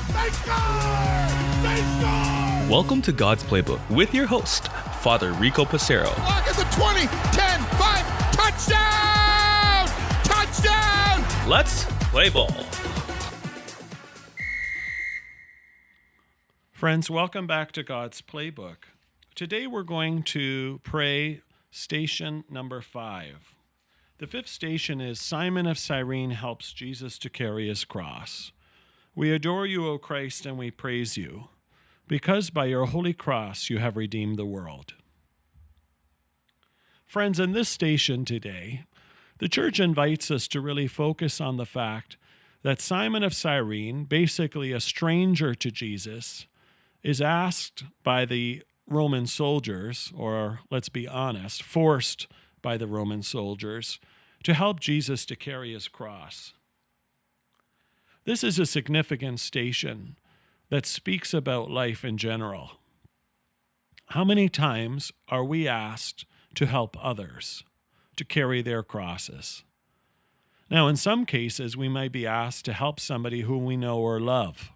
They score! They score! Welcome to God's Playbook with your host, Father Rico Passero. Lock at the 20, 10, 5, touchdown! Touchdown! Let's play ball. Friends, welcome back to God's Playbook. Today we're going to pray station number 5. The 5th station is Simon of Cyrene helps Jesus to carry his cross. We adore you, O Christ, and we praise you, because by your holy cross you have redeemed the world. Friends, in this station today, the church invites us to really focus on the fact that Simon of Cyrene, basically a stranger to Jesus, is asked by the Roman soldiers, or let's be honest, forced by the Roman soldiers, to help Jesus to carry his cross. This is a significant station that speaks about life in general. How many times are we asked to help others to carry their crosses? Now, in some cases, we might be asked to help somebody whom we know or love,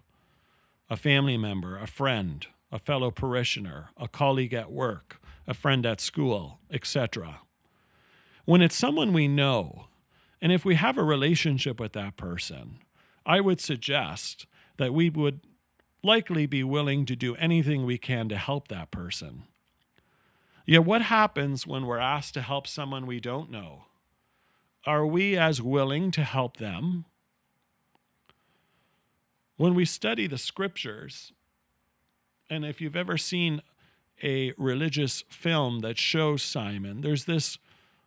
a family member, a friend, a fellow parishioner, a colleague at work, a friend at school, etc. When it's someone we know, and if we have a relationship with that person, I would suggest that we would likely be willing to do anything we can to help that person. Yet what happens when we're asked to help someone we don't know? Are we as willing to help them? When we study the scriptures, and if you've ever seen a religious film that shows Simon, there's this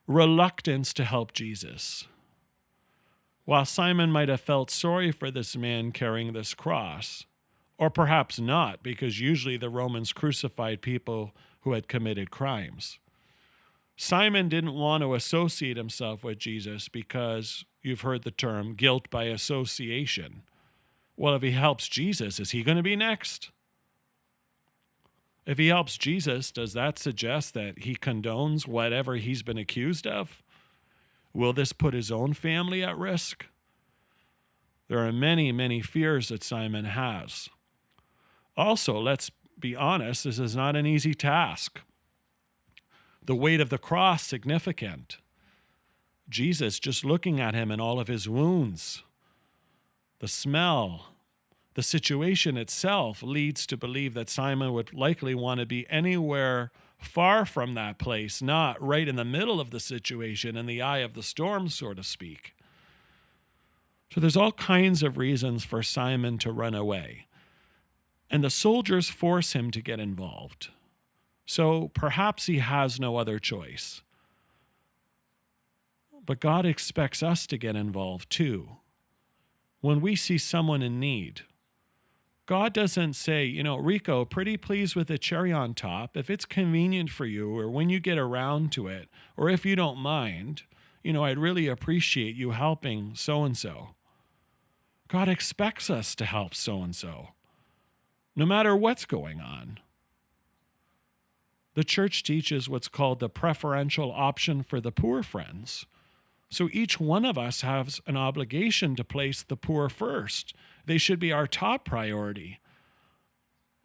reluctance to help Jesus. While Simon might have felt sorry for this man carrying this cross, or perhaps not, because usually the Romans crucified people who had committed crimes. Simon didn't want to associate himself with Jesus because you've heard the term guilt by association. Well, if he helps Jesus, is he going to be next? If he helps Jesus, does that suggest that he condones whatever he's been accused of? Will this put his own family at risk? There are many, many fears that Simon has. Also, let's be honest, this is not an easy task. The weight of the cross, significant. Jesus, just looking at him and all of his wounds, the smell, the situation itself leads to believe that Simon would likely want to be anywhere far from that place, not right in the middle of the situation, in the eye of the storm, so to speak. So there's all kinds of reasons for Simon to run away. And the soldiers force him to get involved. So perhaps he has no other choice. But God expects us to get involved too. When we see someone in need, God doesn't say, Rico, pretty please with the cherry on top. If it's convenient for you, or when you get around to it, or if you don't mind, I'd really appreciate you helping so-and-so. God expects us to help so-and-so, no matter what's going on. The church teaches what's called the preferential option for the poor, friends. So each one of us has an obligation to place the poor first. They should be our top priority.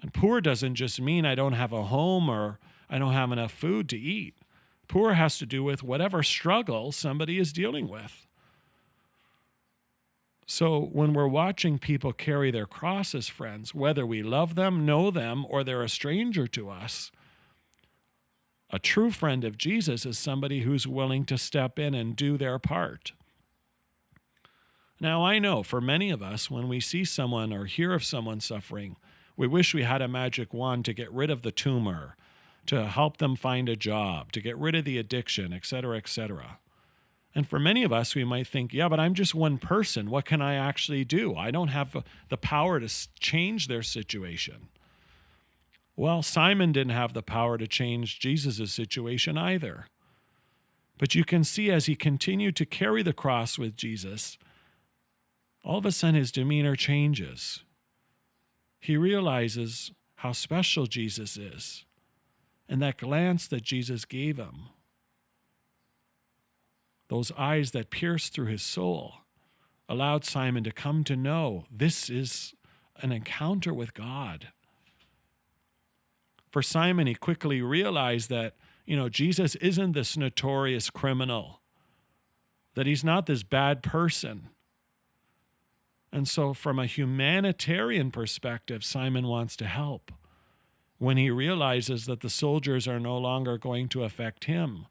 And poor doesn't just mean I don't have a home or I don't have enough food to eat. Poor has to do with whatever struggle somebody is dealing with. So when we're watching people carry their crosses, friends, whether we love them, know them, or they're a stranger to us, a true friend of Jesus is somebody who's willing to step in and do their part. Now, I know for many of us, when we see someone or hear of someone suffering, we wish we had a magic wand to get rid of the tumor, to help them find a job, to get rid of the addiction, etc., etc. And for many of us, we might think, yeah, but I'm just one person. What can I actually do? I don't have the power to change their situation. Well, Simon didn't have the power to change Jesus' situation either. But you can see as he continued to carry the cross with Jesus, all of a sudden his demeanor changes. He realizes how special Jesus is, and that glance that Jesus gave him, those eyes that pierced through his soul, allowed Simon to come to know this is an encounter with God. For Simon, he quickly realized that, Jesus isn't this notorious criminal, that he's not this bad person. And so from a humanitarian perspective, Simon wants to help. When he realizes that the soldiers are no longer going to affect him,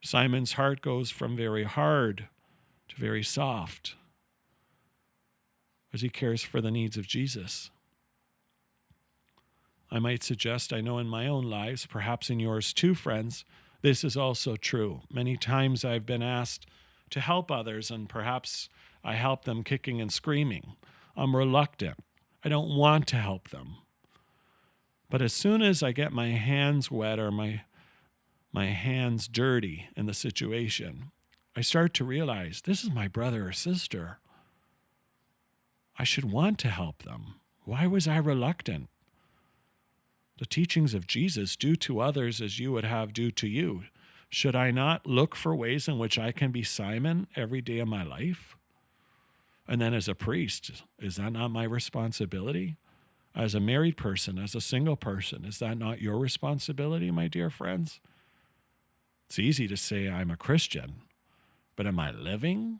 Simon's heart goes from very hard to very soft as he cares for the needs of Jesus. I might suggest, I know in my own lives, perhaps in yours too, friends, this is also true. Many times I've been asked to help others, and perhaps I help them kicking and screaming. I'm reluctant. I don't want to help them. But as soon as I get my hands wet or my hands dirty in the situation, I start to realize this is my brother or sister. I should want to help them. Why was I reluctant? The teachings of Jesus, do to others as you would have do to you. Should I not look for ways in which I can be Simon every day of my life? And then as a priest, is that not my responsibility? As a married person, as a single person, is that not your responsibility, my dear friends? It's easy to say I'm a Christian, but am I living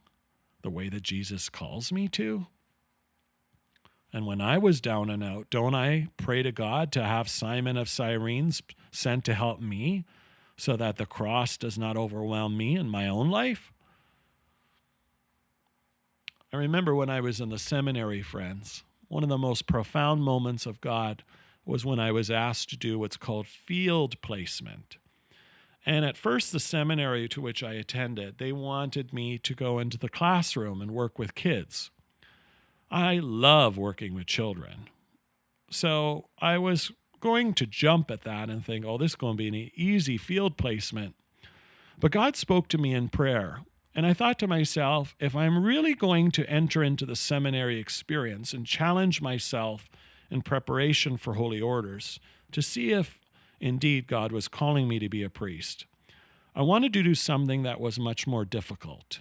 the way that Jesus calls me to? And when I was down and out, don't I pray to God to have Simon of Cyrene sent to help me so that the cross does not overwhelm me in my own life? I remember when I was in the seminary, friends, one of the most profound moments of God was when I was asked to do what's called field placement. And at first, the seminary to which I attended, they wanted me to go into the classroom and work with kids. I love working with children. So I was going to jump at that and think, this is going to be an easy field placement. But God spoke to me in prayer. And I thought to myself, if I'm really going to enter into the seminary experience and challenge myself in preparation for holy orders to see if indeed God was calling me to be a priest, I wanted to do something that was much more difficult.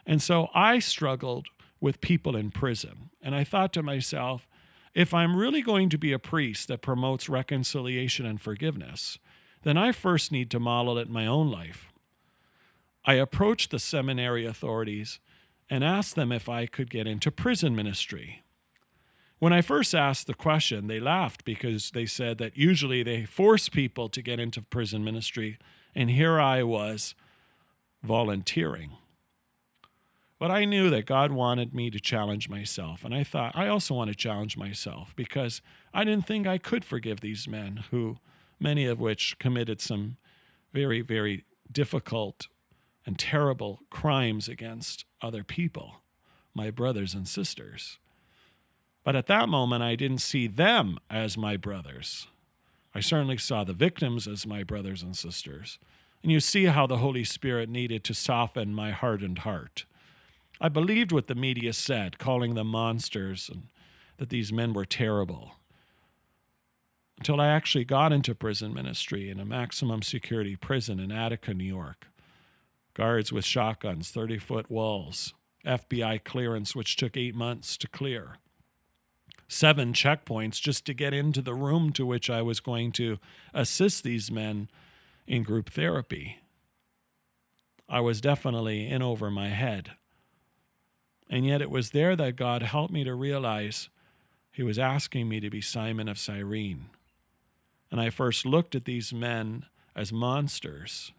And so I struggled with people in prison. And I thought to myself, if I'm really going to be a priest that promotes reconciliation and forgiveness, then I first need to model it in my own life. I approached the seminary authorities and asked them if I could get into prison ministry. When I first asked the question, they laughed because they said that usually they force people to get into prison ministry, and here I was volunteering. But I knew that God wanted me to challenge myself, and I thought, I also want to challenge myself because I didn't think I could forgive these men who, many of which committed some very, very difficult and terrible crimes against other people, my brothers and sisters. But at that moment, I didn't see them as my brothers. I certainly saw the victims as my brothers and sisters. And you see how the Holy Spirit needed to soften my hardened heart. I believed what the media said, calling them monsters and that these men were terrible, until I actually got into prison ministry in a maximum security prison in Attica, New York. Guards with shotguns, 30-foot walls, FBI clearance, which took 8 months to clear. 7 checkpoints just to get into the room to which I was going to assist these men in group therapy. I was definitely in over my head. And yet it was there that God helped me to realize he was asking me to be Simon of Cyrene. And I first looked at these men as monsters,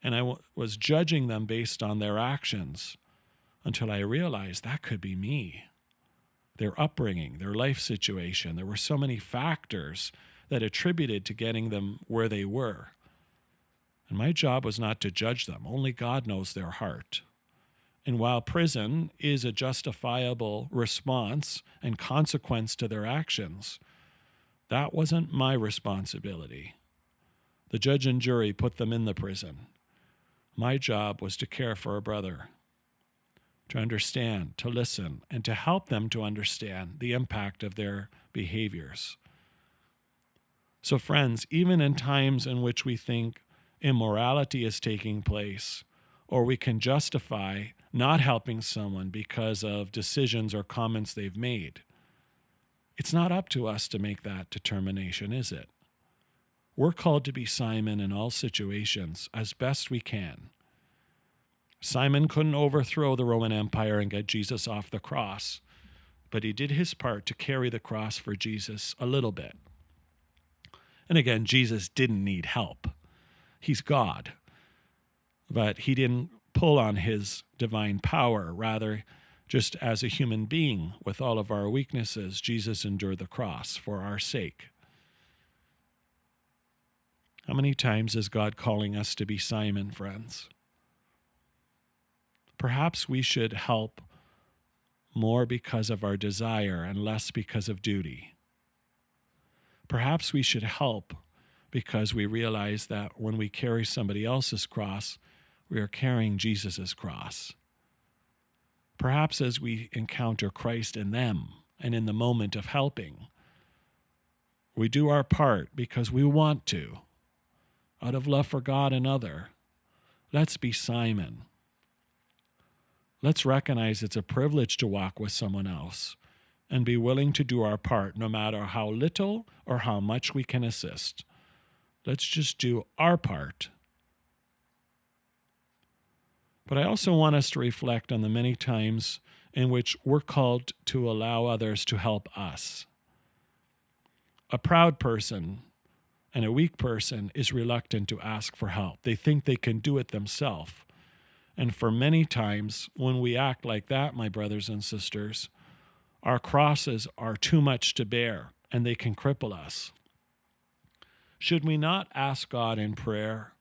and I was judging them based on their actions until I realized that could be me. Their upbringing, their life situation. There were so many factors that attributed to getting them where they were. And my job was not to judge them. Only God knows their heart. And while prison is a justifiable response and consequence to their actions, that wasn't my responsibility. The judge and jury put them in the prison. My job was to care for a brother, to understand, to listen, and to help them to understand the impact of their behaviors. So friends, even in times in which we think immorality is taking place, or we can justify not helping someone because of decisions or comments they've made, It's not up to us to make that determination, is it? We're called to be Simon in all situations as best we can. Simon couldn't overthrow the Roman Empire and get Jesus off the cross, but he did his part to carry the cross for Jesus a little bit. And again, Jesus didn't need help. He's God. But he didn't pull on his divine power. Rather, just as a human being with all of our weaknesses, Jesus endured the cross for our sake. How many times is God calling us to be Simon, friends? Perhaps we should help more because of our desire and less because of duty. Perhaps we should help because we realize that when we carry somebody else's cross, we are carrying Jesus' cross. Perhaps as we encounter Christ in them and in the moment of helping, we do our part because we want to, out of love for God and other. Let's be Simon. Let's recognize it's a privilege to walk with someone else and be willing to do our part no matter how little or how much we can assist. Let's just do our part. But I also want us to reflect on the many times in which we're called to allow others to help us. A proud person and a weak person is reluctant to ask for help. They think they can do it themselves. And for many times, when we act like that, my brothers and sisters, our crosses are too much to bear, and they can cripple us. Should we not ask God in prayer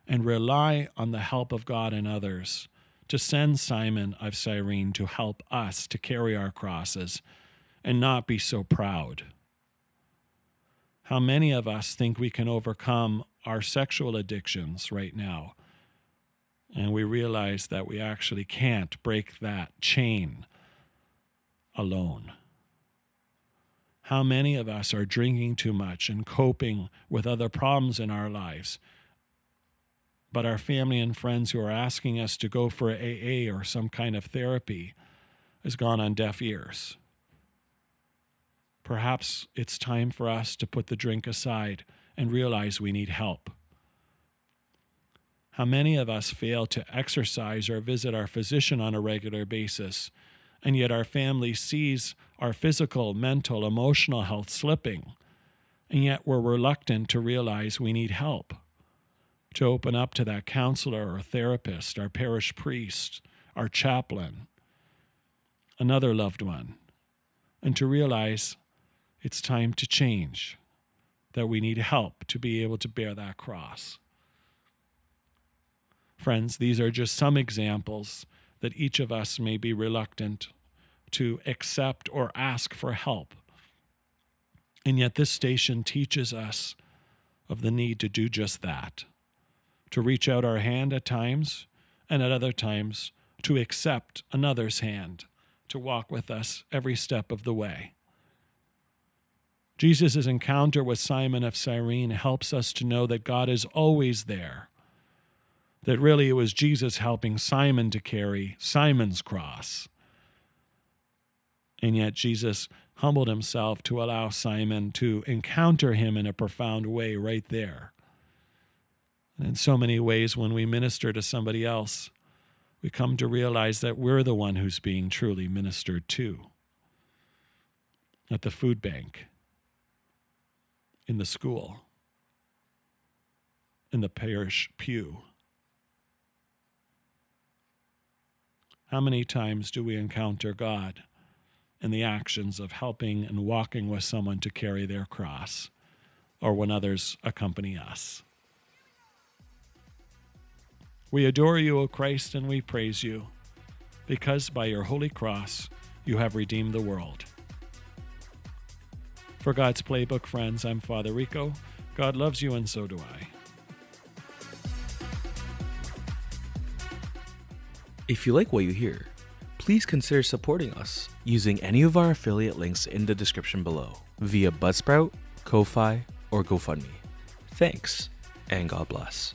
and rely on the help of God and others to send Simon of Cyrene to help us to carry our crosses and not be so proud? How many of us think we can overcome our sexual addictions right now, and we realize that we actually can't break that chain alone? How many of us are drinking too much and coping with other problems in our lives, but our family and friends who are asking us to go for AA or some kind of therapy has gone on deaf ears? Perhaps it's time for us to put the drink aside and realize we need help. How many of us fail to exercise or visit our physician on a regular basis, and yet our family sees our physical, mental, emotional health slipping, and yet we're reluctant to realize we need help, to open up to that counselor or therapist, our parish priest, our chaplain, another loved one, and to realize it's time to change, that we need help to be able to bear that cross. Friends, these are just some examples that each of us may be reluctant to accept or ask for help. And yet this station teaches us of the need to do just that, to reach out our hand at times, and at other times to accept another's hand, to walk with us every step of the way. Jesus' encounter with Simon of Cyrene helps us to know that God is always there, that really it was Jesus helping Simon to carry Simon's cross. And yet Jesus humbled himself to allow Simon to encounter him in a profound way right there. And in so many ways, when we minister to somebody else, we come to realize that we're the one who's being truly ministered to. At the food bank, in the school, in the parish pew. How many times do we encounter God in the actions of helping and walking with someone to carry their cross, or when others accompany us? We adore you, O Christ, and we praise you, because by your holy cross you have redeemed the world. For God's Playbook, friends, I'm Father Rico. God loves you, and so do I. If you like what you hear, please consider supporting us using any of our affiliate links in the description below via Buzzsprout, Ko-Fi, or GoFundMe. Thanks, and God bless.